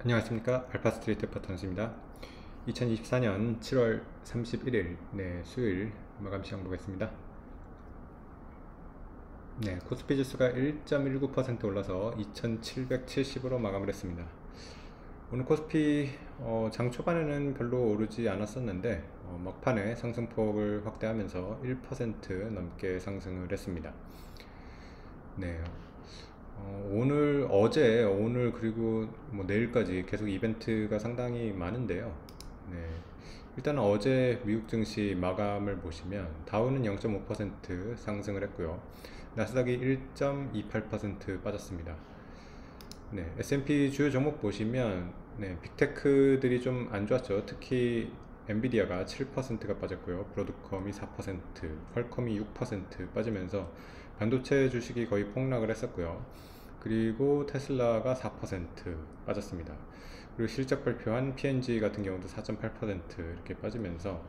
안녕하십니까, 알파스트리트 파트너스입니다. 2024년 7월 31일 수요일 마감 시장 보겠습니다. 코스피 지수가 1.19% 올라서 2770으로 마감을 했습니다. 오늘 코스피 장 초반에는 별로 오르지 않았었는데 막판에 상승폭을 확대하면서 1% 넘게 상승을 했습니다. 오늘, 어제, 오늘 그리고 뭐 내일까지 계속 이벤트가 상당히 많은데요. 네. 일단 어제 미국 증시 마감을 보시면 다우는 0.5% 상승을 했고요. 나스닥이 1.28% 빠졌습니다. S&P 주요 종목 보시면 빅테크들이 좀 안 좋았죠. 특히 엔비디아가 7%가 빠졌고요. 브로드컴이 4%, 퀄컴이 6% 빠지면서 반도체 주식이 거의 폭락을 했었고요. 그리고 테슬라가 4% 빠졌습니다. 그리고 실적 발표한 P&G 같은 경우도 4.8% 이렇게 빠지면서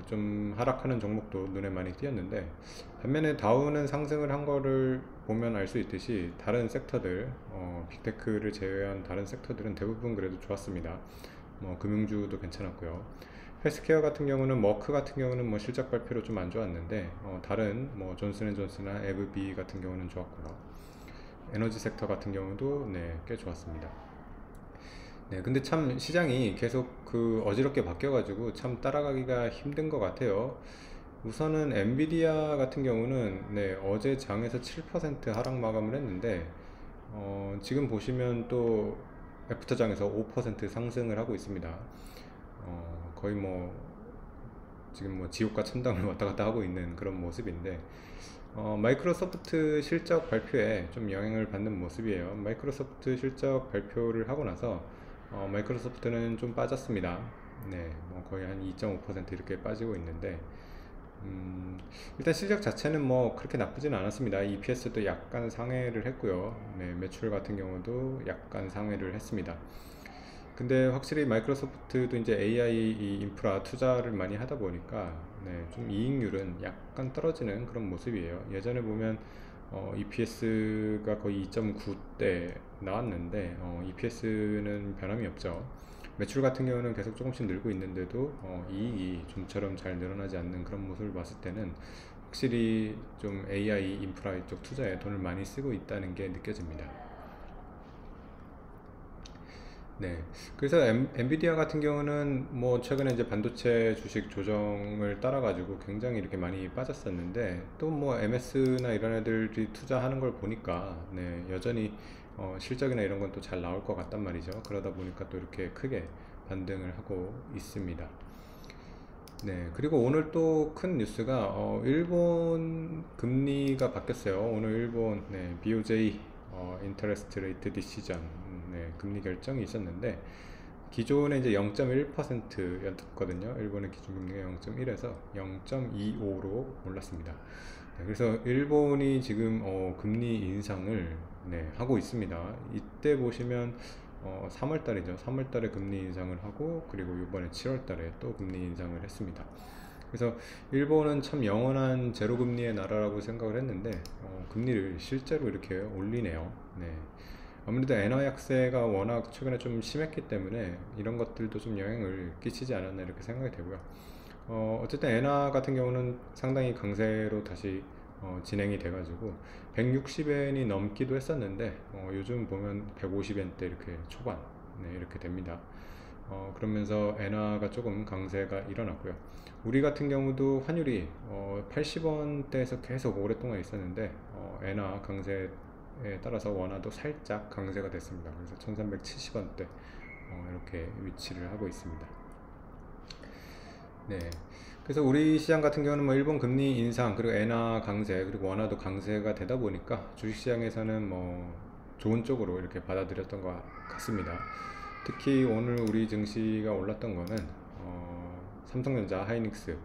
좀 하락하는 종목도 눈에 많이 띄었는데, 반면에 다우는 상승을 한 거를 보면 알 수 있듯이 다른 섹터들, 빅테크를 제외한 다른 섹터들은 대부분 그래도 좋았습니다. 금융주도 괜찮았고요. 헬스케어 같은 경우는, 머크 같은 경우는 뭐 실적 발표로 좀 안 좋았는데 다른 뭐 존슨앤존슨이나 에브비 같은 경우는 좋았고요. 에너지 섹터 같은 경우도 꽤 좋았습니다. 근데 참 시장이 계속 어지럽게 바뀌어가지고 참 따라가기가 힘든 것 같아요. 우선은 엔비디아 같은 경우는 어제 장에서 7% 하락 마감을 했는데 지금 보시면 또 애프터장에서 5% 상승을 하고 있습니다. 거의 뭐 지금 뭐 지옥과 천당을 왔다 갔다 하고 있는 그런 모습인데, 마이크로소프트 실적 발표에 좀 영향을 받는 모습이에요. 마이크로소프트 실적 발표를 하고 나서 마이크로소프트는 좀 빠졌습니다. 뭐 거의 한 2.5% 이렇게 빠지고 있는데, 일단 실적 자체는 뭐 그렇게 나쁘진 않았습니다. EPS도 약간 상회를 했고요. 매출 같은 경우도 약간 상회를 했습니다. 근데 확실히 마이크로소프트도 이제 AI 이 인프라 투자를 많이 하다 보니까 좀 이익률은 약간 떨어지는 그런 모습이에요. 예전에 보면 EPS가 거의 2.9대 나왔는데 EPS는 변함이 없죠. 매출 같은 경우는 계속 조금씩 늘고 있는데도 이익이 좀처럼 잘 늘어나지 않는 그런 모습을 봤을 때는 확실히 좀 AI 인프라 쪽 투자에 돈을 많이 쓰고 있다는 게 느껴집니다. 그래서 엔비디아 같은 경우는 뭐 최근에 이제 반도체 주식 조정을 따라가지고 굉장히 이렇게 많이 빠졌었는데, 또 뭐 MS나 이런 애들이 투자하는 걸 보니까 여전히 실적이나 이런 건 또 잘 나올 것 같단 말이죠. 그러다 보니까 또 이렇게 크게 반등을 하고 있습니다. 그리고 오늘 또 큰 뉴스가 일본 금리가 바뀌었어요. 오늘 일본 BOJ 인터레스트 레이트 디시전 금리 결정이 있었는데, 기존에 이제 0.1%였거든요. 일본의 기준금리가 0.1에서 0.25로 올랐습니다. 그래서 일본이 지금 금리 인상을 하고 있습니다. 이때 보시면 3월달이죠. 3월달에 금리 인상을 하고, 그리고 이번에 7월달에 또 금리 인상을 했습니다. 그래서 일본은 참 영원한 제로금리의 나라라고 생각을 했는데 금리를 실제로 이렇게 올리네요. 아무래도 엔화 약세가 워낙 최근에 좀 심했기 때문에 이런 것들도 좀 영향을 끼치지 않았나 이렇게 생각이 되고요. 어쨌든 엔화 같은 경우는 상당히 강세로 다시 진행이 돼가지고 160엔이 넘기도 했었는데 요즘 보면 150엔대 이렇게 초반 이렇게 됩니다. 그러면서 엔화가 조금 강세가 일어났고요. 우리 같은 경우도 환율이 80원대에서 계속 오랫동안 있었는데 엔화 강세에 따라서 원화도 살짝 강세가 됐습니다. 그래서 1370원대 이렇게 위치를 하고 있습니다. 그래서 우리 시장 같은 경우는 뭐 일본 금리 인상, 그리고 엔화 강세, 그리고 원화도 강세가 되다 보니까 주식시장에서는 뭐 좋은 쪽으로 이렇게 받아들였던 것 같습니다. 특히 오늘 우리 증시가 올랐던 거는 삼성전자, 하이닉스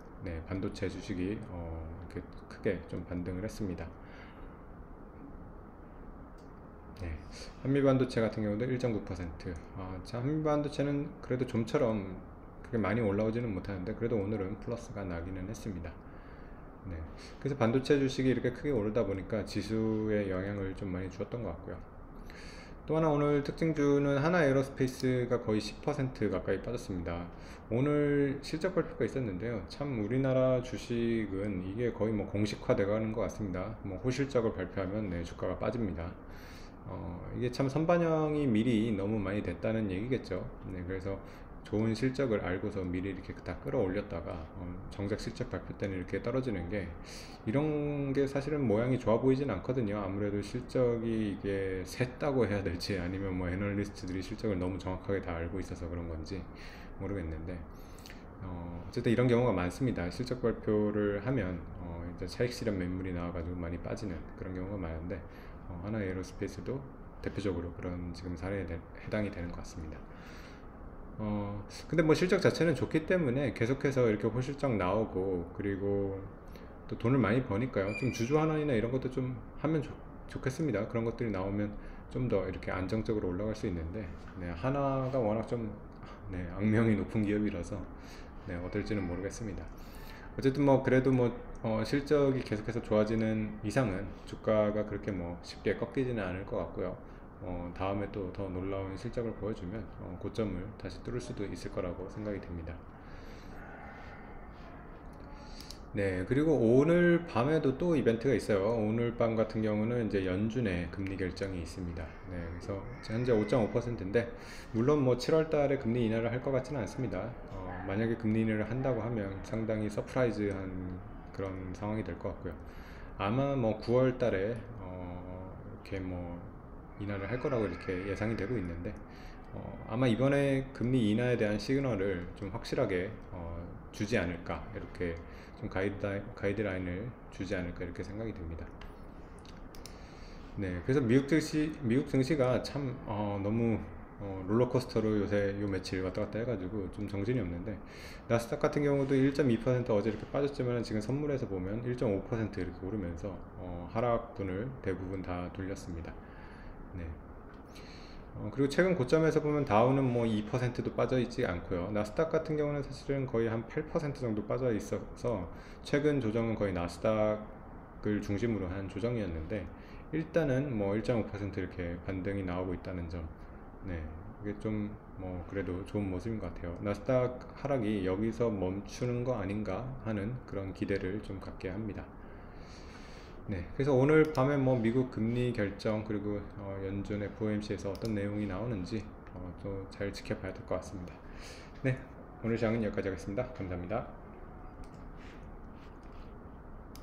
반도체 주식이 이렇게 크게 좀 반등을 했습니다. 한미반도체 같은 경우도 1.9%. 한미반도체는 그래도 좀처럼 그렇게 많이 올라오지는 못하는데 그래도 오늘은 플러스가 나기는 했습니다. 그래서 반도체 주식이 이렇게 크게 오르다 보니까 지수에 영향을 좀 많이 주었던 것 같고요. 또 하나 오늘 특징주는 하나 에어로스페이스가 거의 10% 가까이 빠졌습니다. 오늘 실적 발표가 있었는데요. 참 우리나라 주식은 이게 거의 뭐 공식화돼 가는 것 같습니다. 뭐 호실적을 발표하면 네, 주가가 빠집니다. 이게 참 선반영이 미리 너무 많이 됐다는 얘기겠죠. 네, 그래서 좋은 실적을 알고서 미리 이렇게 다 끌어올렸다가 정작 실적 발표 때는 이렇게 떨어지는 게 이런 게 사실은 모양이 좋아 보이진 않거든요. 아무래도 실적이 이게 샜다고 해야 될지 아니면 뭐 애널리스트들이 실적을 너무 정확하게 다 알고 있어서 그런 건지 모르겠는데 어쨌든 이런 경우가 많습니다. 실적 발표를 하면 이제 차익 실현 매물이 나와가지고 많이 빠지는 그런 경우가 많은데 하나 에어로스페이스도 대표적으로 그런 지금 사례에 해당이 되는 것 같습니다. 근데 뭐 실적 자체는 좋기 때문에 계속해서 이렇게 호실적 나오고 그리고 또 돈을 많이 버니까요. 좀 주주환원이나 이런 것도 좀 하면 좋겠습니다. 그런 것들이 나오면 좀 더 이렇게 안정적으로 올라갈 수 있는데 네, 하나가 워낙 좀 네, 악명이 높은 기업이라서 네, 어떨지는 모르겠습니다. 어쨌든 뭐 그래도 뭐 실적이 계속해서 좋아지는 이상은 주가가 그렇게 뭐 쉽게 꺾이지는 않을 것 같고요. 다음에 또 더 놀라운 실적을 보여주면 고점을 다시 뚫을 수도 있을 거라고 생각이 됩니다. 네, 그리고 오늘 밤에도 또 이벤트가 있어요. 오늘 밤 같은 경우는 이제 연준의 금리 결정이 있습니다. 네, 그래서 현재 5.5%인데, 물론 뭐 7월 달에 금리 인하를 할 것 같지는 않습니다. 만약에 금리 인하를 한다고 하면 상당히 서프라이즈한 그런 상황이 될 것 같고요. 아마 뭐 9월 달에, 이렇게 뭐 인하를 할 거라고 이렇게 예상이 되고 있는데, 아마 이번에 금리 인하에 대한 시그널을 좀 확실하게 주지 않을까 이렇게 좀 가이드라인을 주지 않을까 이렇게 생각이 듭니다. 네, 그래서 미국 증시가 참 너무 롤러코스터로 요새 요 며칠 왔다 갔다 해가지고 좀 정신이 없는데 나스닥 같은 경우도 1.2% 어제 이렇게 빠졌지만 지금 선물에서 보면 1.5% 이렇게 오르면서 하락분을 대부분 다 돌렸습니다. 네. 그리고 최근 고점에서 보면 다우는 뭐 2%도 빠져 있지 않고요. 나스닥 같은 경우는 사실은 거의 한 8% 정도 빠져 있어서 최근 조정은 거의 나스닥을 중심으로 한 조정이었는데 일단은 뭐 1.5% 이렇게 반등이 나오고 있다는 점. 네. 이게 좀 뭐 그래도 좋은 모습인 것 같아요. 나스닥 하락이 여기서 멈추는 거 아닌가 하는 그런 기대를 좀 갖게 합니다. 네, 그래서 오늘 밤에 뭐 미국 금리 결정 그리고 연준 FOMC에서 어떤 내용이 나오는지 또 잘 지켜봐야 될 것 같습니다. 네, 오늘 시간은 여기까지 하겠습니다. 감사합니다.